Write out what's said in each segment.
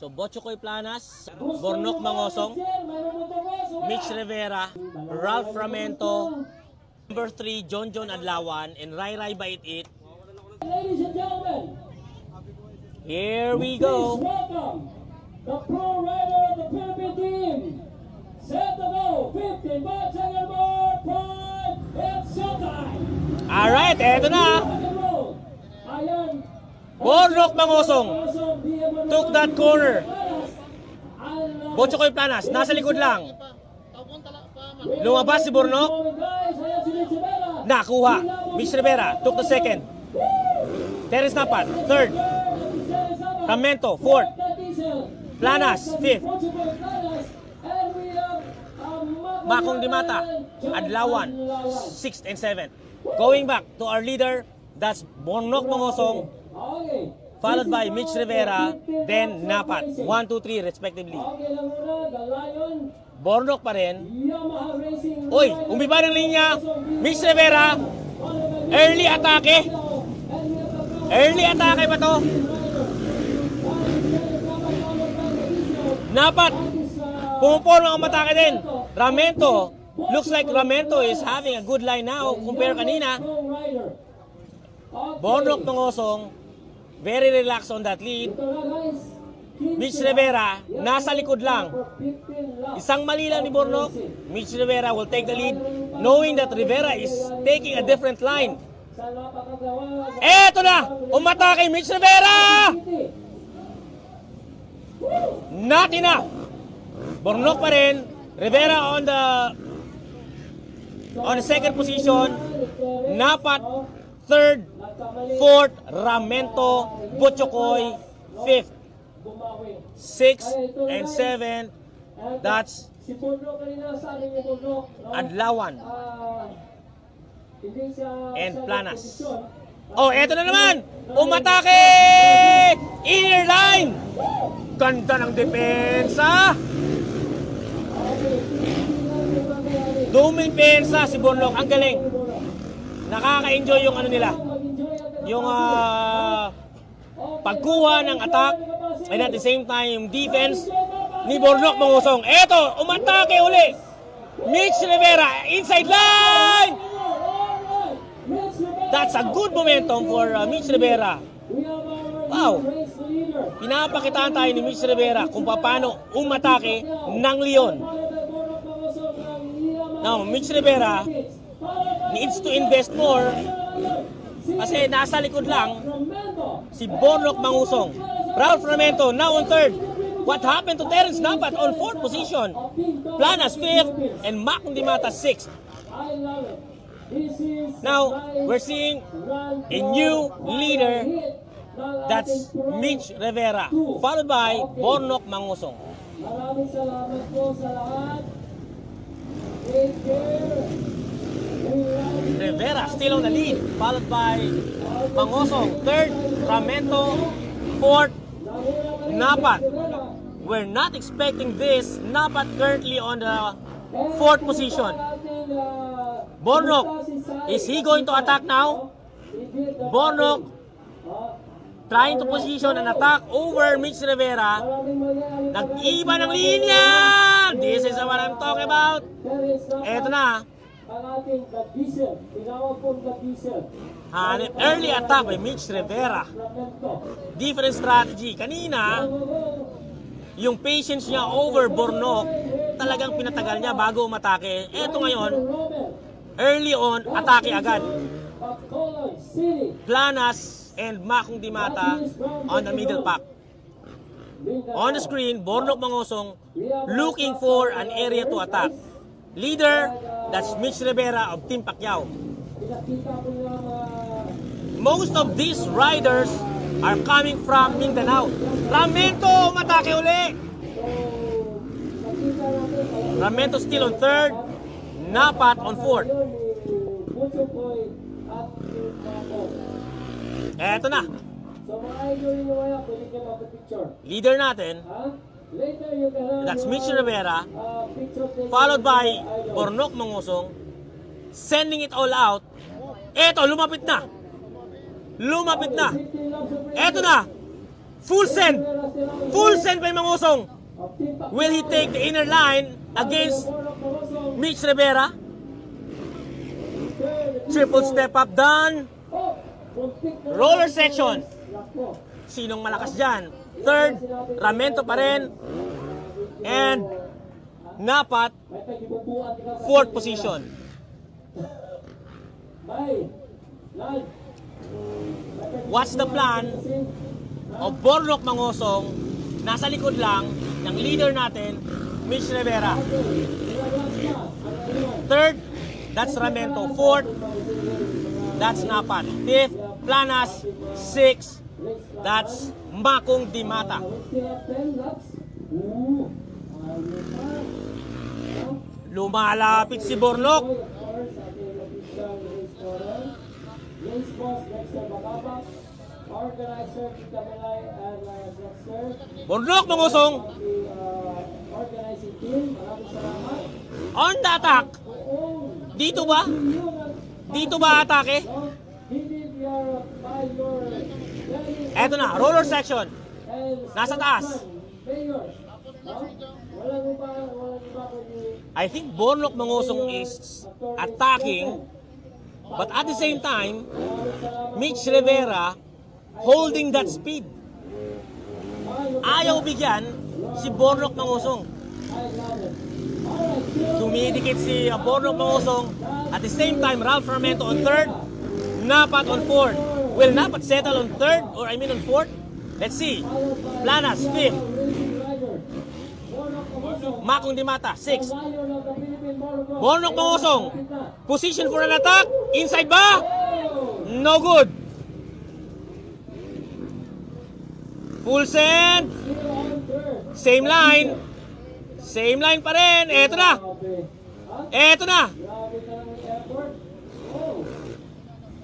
So, Botchokoy Planas, Bornok Mangosong, Mitch Rivera, Ralph Ramento, number 3, John Adlawan, and Rai Rai Bait It. Ladies and gentlemen, Here we please go. welcome the pro rider of the Philippine team. Set to go, 15 bucks on your board, 5, it's showtime! Alright, eto na. Rock and roll. Ayan. Bornok Mangosong took that corner. Botchokoy Planas, nasa likod lang. Lumabas si Bornok. Nakuha. Mitch Rivera took the second. Terence Napat, third. Ramento, fourth. Planas, fifth. Makong Dimata, Adlawan, sixth and seventh. Going back to our leader, that's Bornok Mangosong, followed by Mitch Rivera, then Napat. 1, 2, 3 respectively. Bornok pa rin. Uy, umiba ng linya. Mitch Rivera, early atake. Early atake pa to. Napat, pumuporma ang matake din. Ramento, looks like Ramento is having a good line now compare kanina. Bornok Mangosong, very relaxed on that lead. Mitch Rivera, nasa likod lang. Isang mali lang ni Bornok. Mitch Rivera will take the lead, knowing that Rivera is taking a different line. Eto na! Umatake Mitch Rivera! Not enough! Bornok pa rin. Rivera on the second position. Napat, third. Fourth, Ramento, Botchokoy, fifth. 6th and 7th, that's Adlawan and Planas. Oh, eto na naman! Umatake! Inner line! Ganda ng depensa! Dumipensa si Bornok, ang galing. Nakaka-enjoy yung ano nila. Yung pagkuha ng attack and at the same time yung defense ni Bornok Mangosong. Eto, umatake uli. Mitch Rivera, inside line! That's a good momentum for Mitch Rivera. Wow! Pinapakitaan tayo ni Mitch Rivera kung paano umatake ng Leon. Now, Mitch Rivera needs to invest more kasi nasa likod lang si Bornok Mangosong. Ralph Ramento now on third. What happened to Terence Napat on fourth position? Planas fifth and Makong Dimata sixth. Now, we're seeing a new leader. That's Mitch Rivera, followed by Bornok Mangosong. Maraming salamat po sa lahat. Rivera still on the lead, followed by Mangosong, third, Ramento, fourth, Napat. We're not expecting this. Napat currently on the fourth position. Bornok, is he going to attack now? Bornok trying to position an attack over Mitch Rivera. Nag-iba ng linya! This is what I'm talking about. Eto na. Early attack by Mitch Rivera. Different strategy. Kanina, yung patience niya over Bornok, talagang pinatagal niya bago umatake. Eto ngayon, early on, atake agad. Planas and Makong Dimata on the middle pack. On the screen, Bornok Mangosong looking for an area to attack. Leader, that's Mitch Rivera of Team Pacquiao. Most of these riders are coming from Mindanao. Ramento, umatake uli! Ramento still on third. Napat on fourth. Eto na. Leader natin, that's Mitch Rivera, followed by Bornok Mangosong, sending it all out. Eto, lumapit na. Lumapit na. Eto na. Full send. Full send by Mangosong. Will he take the inner line against Mitch Rivera? Triple step up done. Roller section. Sinong malakas dyan? Third, Ramento pa rin. And Napat, fourth position. What's the plan of Bornok Mangosong? Nasa likod lang ng leader natin, Mitch Rivera. Third, that's Ramento. Fourth, that's Napat. Fifth, Planas. Sixth, that's Makong Dimata. Lumalapit si Bornok. Bornok Mangosong on the attack. Dito ba? Dito ba atake? Eto na, roller section. Nasa taas. I think Bornok Mangosong is attacking, but at the same time, Mitch Rivera holding that speed. Ayaw bigyan si Bornok Mangosong. Dumidikit si Bornok Mangosong. At the same time, Ralph Ramento on third, Napat on fourth. Will Napat settle on third or on fourth? Let's see. Planas, fifth. Makong Dimata, sixth. Bornok Mangosong, position for an attack. Inside ba? No good. Full send. Same line. Same line pa rin. Eto na. Eto na.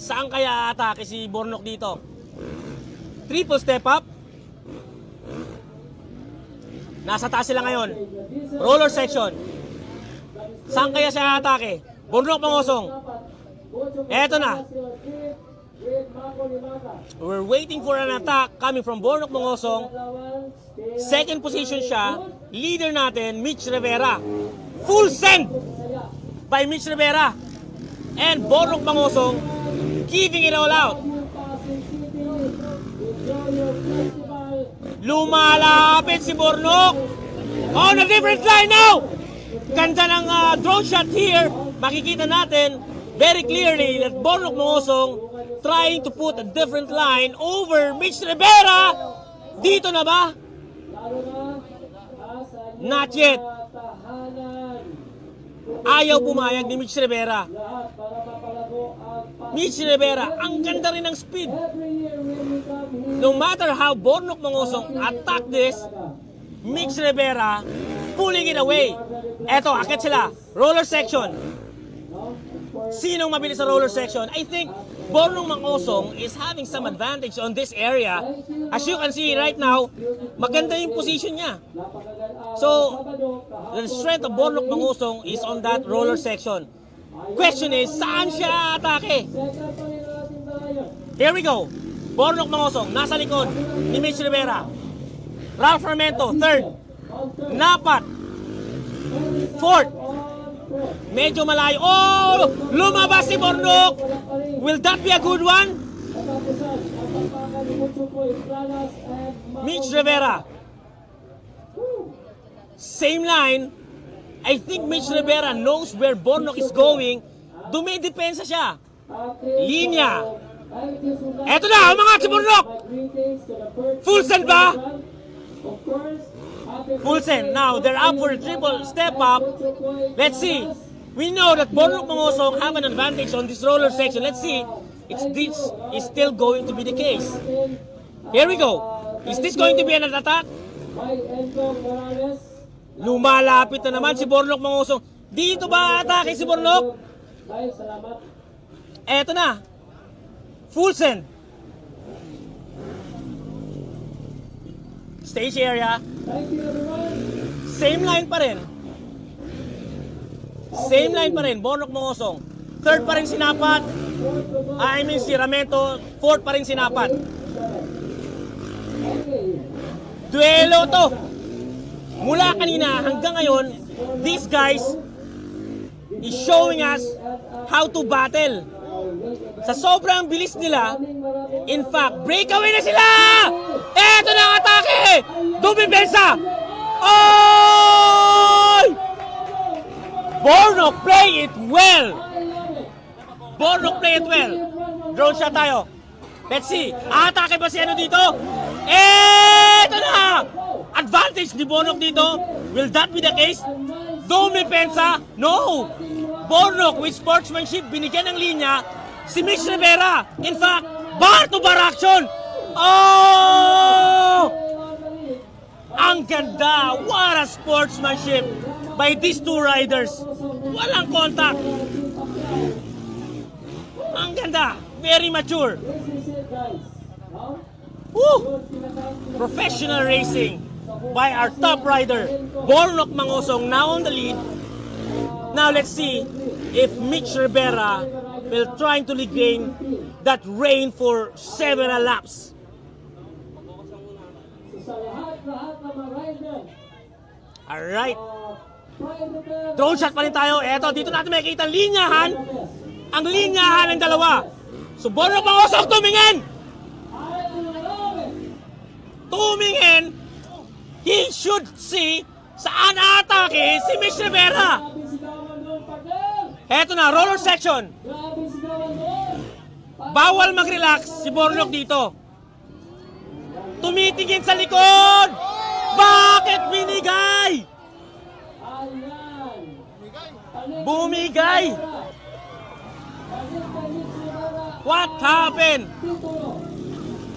Saan kaya atake si Bornok dito? Triple step up. Nasa taas sila ngayon. Roller section. Saan kaya siya atake? Bornok Mangosong. Eto na. We're waiting for an attack coming from Bornok Mangosong. Second position siya. Leader natin, Mitch Rivera. Full send by Mitch Rivera. And Bornok Mangosong giving it all out. Lumalapit si Bornok. On a different line now. Ganda ng drone shot here. Makikita natin very clearly that Bornok Mangosong trying to put a different line over Mitch Rivera. Dito na ba? Not yet. Ayaw pumayag ni Mitch Rivera. Mitch Rivera, ang ganda rin ng speed. No matter how Bornok Mangosong attack this, Mitch Rivera pulling it away. Eto, akit sila. Roller section. Sinong mabilis sa roller section? I think Bornok Mangosong is having some advantage on this area. As you can see right now, maganda yung position niya. So, the strength of Bornok Mangosong is on that roller section. Question is, saan siya atake? Here we go. Bornok Mangosong, nasa likod ni Mitch Rivera. Ralph Ramento, third. Napat, fourth. Medyo malayo. Oh! Lumabas si Bornok! Will that be a good one? Mitch Rivera. Same line. I think Mitch Rivera knows where Bornok is going. Dumidepensa siya. Linya. Eto na, umangat si Bornok! Full send ba? Full send. Now, they're up for a triple step up. Let's see. We know that Bornok Mangosong have an advantage on this roller section. Let's see if this is still going to be the case. Here we go. Is this going to be an attack? Lumalapit na naman si Bornok Mangosong. Dito ba atake si Bornok? Eto na. Full send. Stage area. Same line pa rin. Same line pa rin. Bornok Mangosong. Third pa rin si Napat. I mean si Ramento. Fourth pa rin si Napat. Duelo to. Mula kanina hanggang ngayon, these guys is showing us how to battle. Sa sobrang bilis nila, in fact, breakaway na sila! Eto na ang atake! Dumipensa! Oh! Bornok play it well! Bornok play it well. Drone shot tayo. Let's see. Atake ba si ano dito? Eto na! Advantage ni Bornok dito. Will that be the case? Dumipensa? No! Bornok with sportsmanship, binigyan ng linya si Mitch Rivera. In fact, bar-to-bar action. Oh! Ang ganda. What a sportsmanship by these two riders. Walang contact. Ang ganda. Very mature. Woo! Professional racing by our top rider, Bornok Mangosong, now on the lead. Now let's see if Mitch Rivera will try to regain that reign for several laps. Alright. Drone shot pa rin tayo. Eto, dito natin makikita ang linyahan. Ang linyahan ng dalawa. So, Bornok Mangosong tumingin! Tumingin! He should see saan atake si Mitch Rivera. Eto na, roller section. Bawal mag-relax si Bornok dito. Tumitingin sa likod! Bakit binigay? Bumigay! What happened?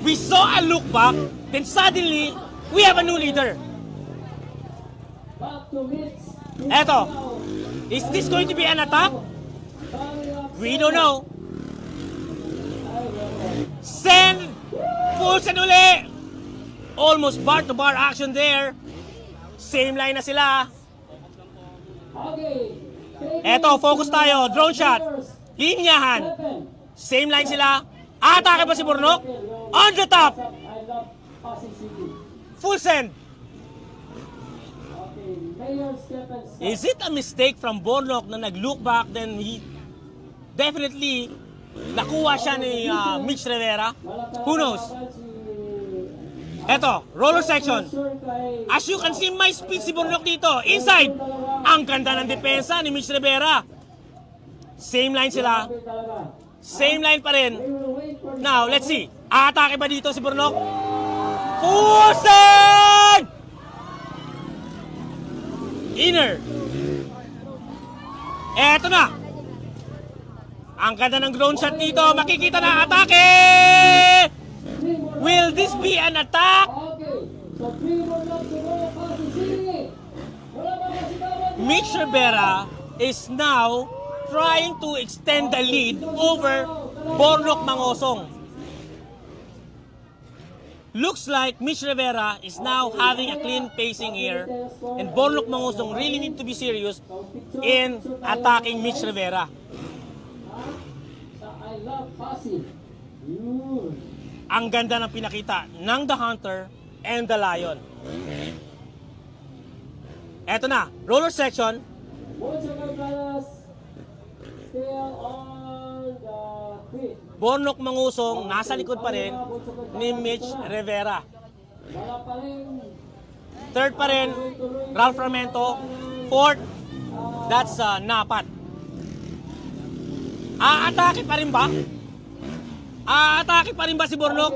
We saw a look back, then suddenly, we have a new leader. Eto, is this going to be an attack? We don't know. Send! Full send uli! Almost bar-to-bar action there. Same line na sila. Eto, focus tayo. Drone shot. Linyahan. Same line sila. Atake ba si Bornok? On the top. Full send. Is it a mistake from Bornok na nag-look back, then he definitely nakuha siya ni Mitch Rivera? Who knows? Eto, roller section. As you can see, may speed si Bornok dito. Inside. Ang ganda ng depensa ni Mitch Rivera. Same line sila. Same line pa rin. Now, let's see. Atake ba dito si Bornok? Full send! Inner. Eto na. Ang ganda ng drone shot dito. Makikita na atake! Will this be an attack? Mitch Rivera is now trying to extend the lead over Bornok Mangosong. Looks like Mitch Rivera is now having a clean pacing here, and Bornok Mangosong really need to be serious in attacking Mitch Rivera. Ang ganda ng pinakita ng The Hunter and the Lion. Eto na, roller section. Bornok Mangosong nasa likod pa rin ni Mitch Rivera. Third pa rin, Ralph Ramento. Fourth, that's Napat. Aatake pa rin ba? Aatake pa rin ba si Bornok?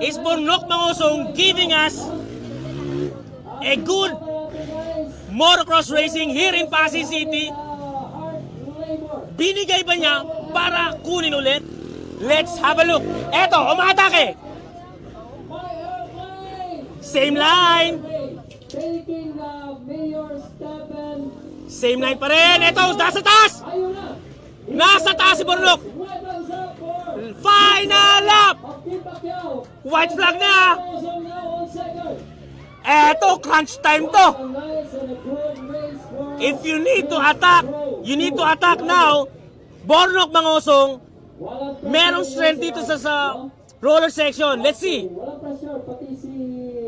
Is Bornok Mangosong giving us a good motocross racing here in Pasig City? Binigay ba niya para kunin ulit? Let's have a look. Eto, umatake. Same line. Same line pa rin. Eto, nasa taas. Nasa taas si Bornok. Final lap. White flag na. Eto, crunch time to. If you need to attack, you need to attack now. Bornok Mangosong, merong strength dito sa roller section. Let's see.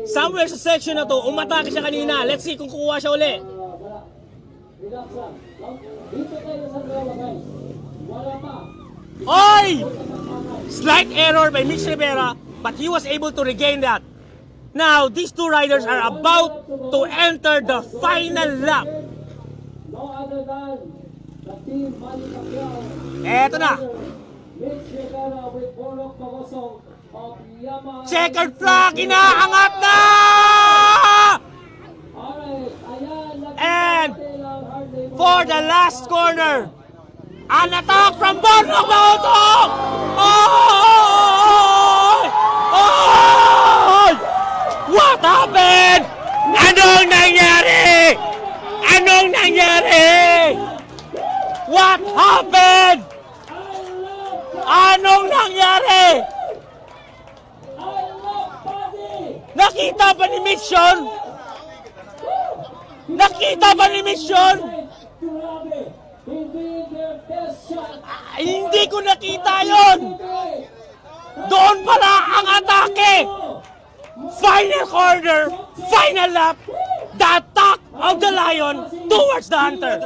Somewhere sa section na to, umatake siya kanina. Let's see kung kukuha siya uli. Wala. Relax lang. Dito tayo sa dalawa, guys. Wala pa. Oy! Slight error by Mitch Rivera, but he was able to regain that. Now, these two riders are about to enter the final lap. No other than the team Manny Pacquiao. Eto na. Mitch Rivera with Borok Pagosong of Yamaha. Checkered flag, inaangat na! Alright, ayan. And natin ang Harley for the last corner, an attack from Bornok Mahutong! Oh! Oh! What happened? Anong nangyari? Anong nangyari? What happened? Anong nangyari? I love Buddy! Nakita ba ni Mitch yun? Nakita ba ni Mitch yun? Grabe! Hindi their best shot! Hindi ko nakita yon. Doon pala ang atake. Final corner, final lap, the attack of the lion towards the hunter.